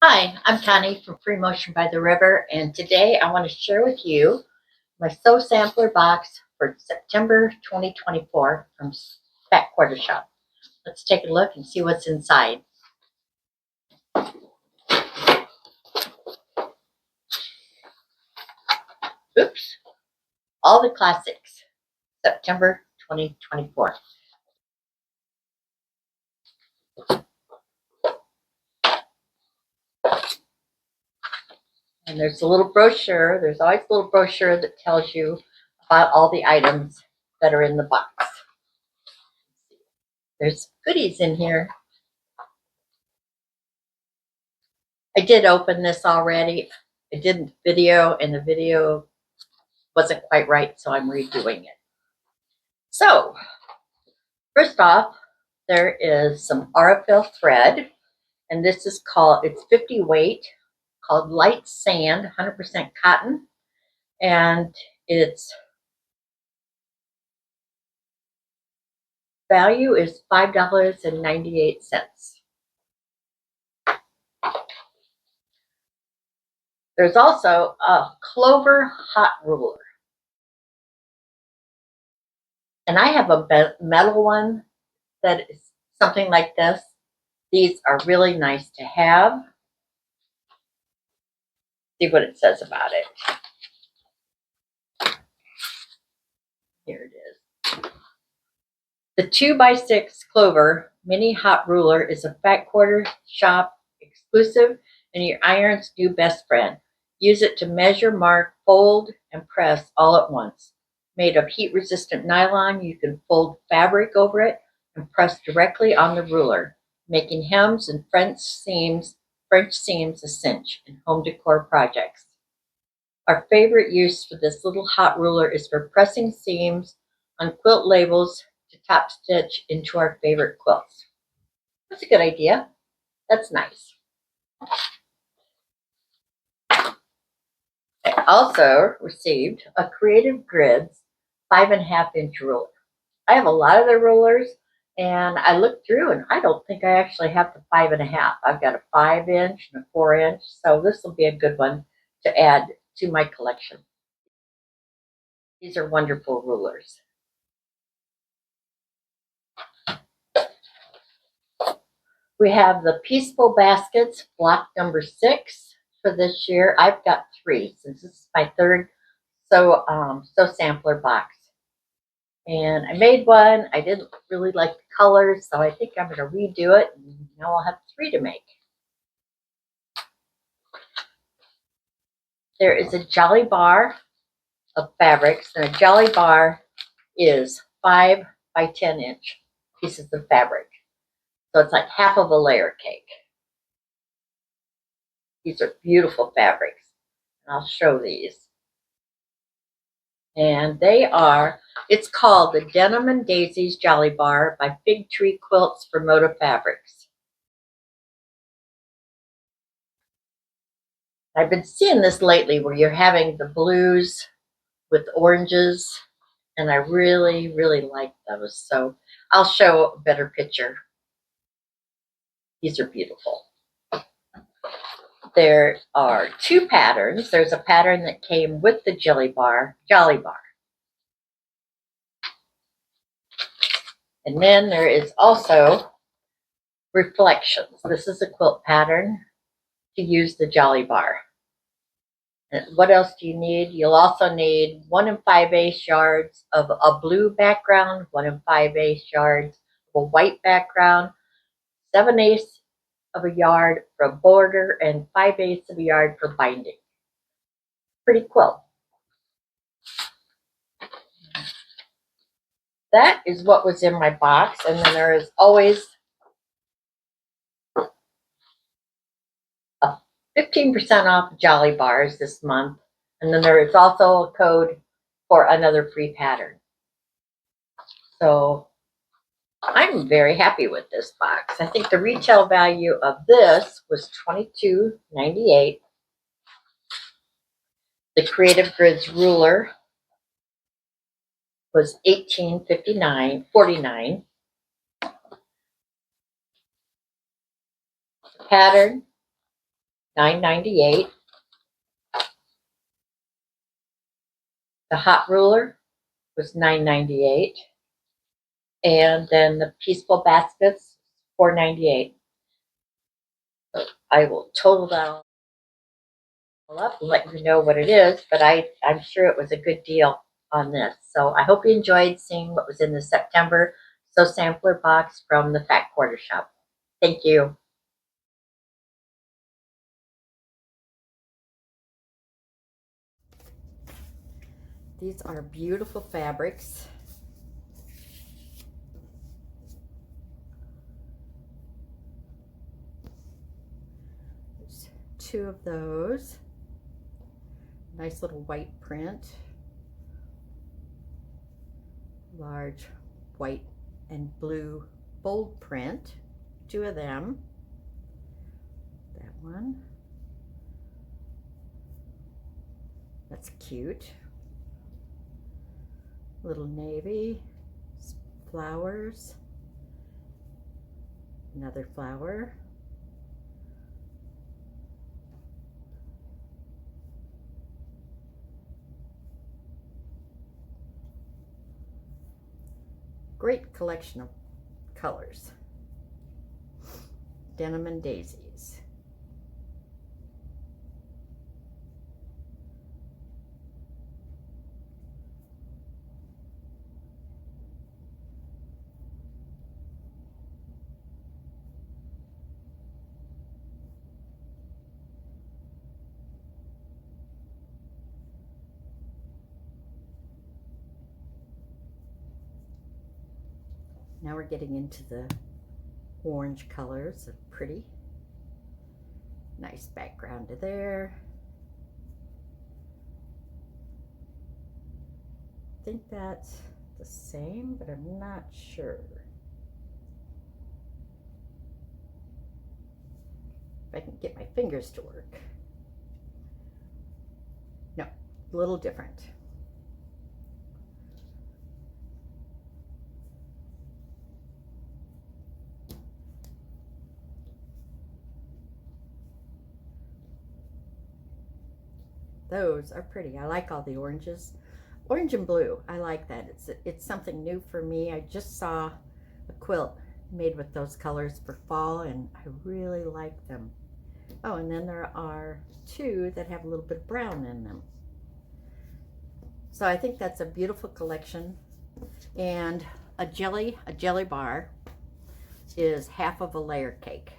Hi, I'm Connie from Free Motion by the River, and today I want to share with you my Sew Sampler box for September 2024 from Fat Quarter Shop. Let's take a look and see what's inside. Oops, all the classics, September 2024. And there's a little brochure. There's always a little brochure that tells you about all the items that are in the box. There's goodies in here. I did open this already. I did video, and the video wasn't quite right, so I'm redoing it. So, first off, there is some Aurifil thread, and this is called, it's 50 weight, called Light Sand, 100% cotton, and its value is $5.98. There's also a Clover hot ruler. And I have a metal one that is something like this. These are really nice to have. See what it says about it. Here it is. The 2x6 Clover Mini Hot Ruler is a Fat Quarter Shop exclusive and your iron's new best friend. Use it to measure, mark, fold, and press all at once. Made of heat-resistant nylon, you can fold fabric over it and press directly on the ruler, making hems and French seams a cinch in home decor projects. Our favorite use for this little hot ruler is for pressing seams on quilt labels to top stitch into our favorite quilts. That's a good idea. That's nice. I also received a Creative Grids 5.5-inch ruler. I have a lot of their rulers, and I looked through, and I don't think I actually have the 5.5. I've got a 5-inch and a 4-inch, so this will be a good one to add to my collection. These are wonderful rulers. We have the Peaceful Baskets, block number 6 for this year. I've got 3 since this is my third Sew Sampler box. And I made one. I didn't really like the colors, so I think I'm going to redo it. And now I'll have 3 to make. There is a Jolly Bar of fabrics, and a Jolly Bar is 5 by 10-inch pieces of fabric. So it's like half of a layer cake. These are beautiful fabrics. And I'll show these. And they are, it's called the Denim and Daisies Jolly Bar by Fig Tree Quilts for Moda Fabrics. I've been seeing this lately where you're having the blues with oranges, and I really, really like those. So I'll show a better picture. These are beautiful. There are 2 patterns. There's a pattern that came with the Jolly Bar. And then there is also Reflections. This is a quilt pattern to use the Jolly Bar. And what else do you need? You'll also need 1 5/8 yards of a blue background, 1 5/8 yards of a white background, 7/8 of a yard for a border, and 5/8 of a yard for binding. Pretty quilt. That is what was in my box, and then there is always a 15% off Jolly Bars this month, and then there is also a code for another free pattern. So I'm very happy with this box. I think the retail value of this was $22.98. The Creative Grids ruler was $18.49. The pattern $9.98. The hot ruler was $9.98. And then the peaceful baskets, $4.98. So I will total that all up and let you know what it is, but I'm sure it was a good deal on this. So I hope you enjoyed seeing what was in the September So Sampler box from the Fat Quarter Shop. Thank you. These are beautiful fabrics. There's two of those. Nice little white print. Large white and blue bold print. Two of them. That one. That's cute. Little navy. Flowers. Another flower. Great collection of colors. Denim and daisies. Now we're getting into the orange colors. They're pretty. Nice background to there. I think that's the same, but I'm not sure. If I can get my fingers to work. No, a little different. Those are pretty. I like all the oranges. Orange and blue, I like that. It's something new for me. I just saw a quilt made with those colors for fall, and I really like them. Oh, and then there are two that have a little bit of brown in them. So I think that's a beautiful collection. And a jelly bar is half of a layer cake.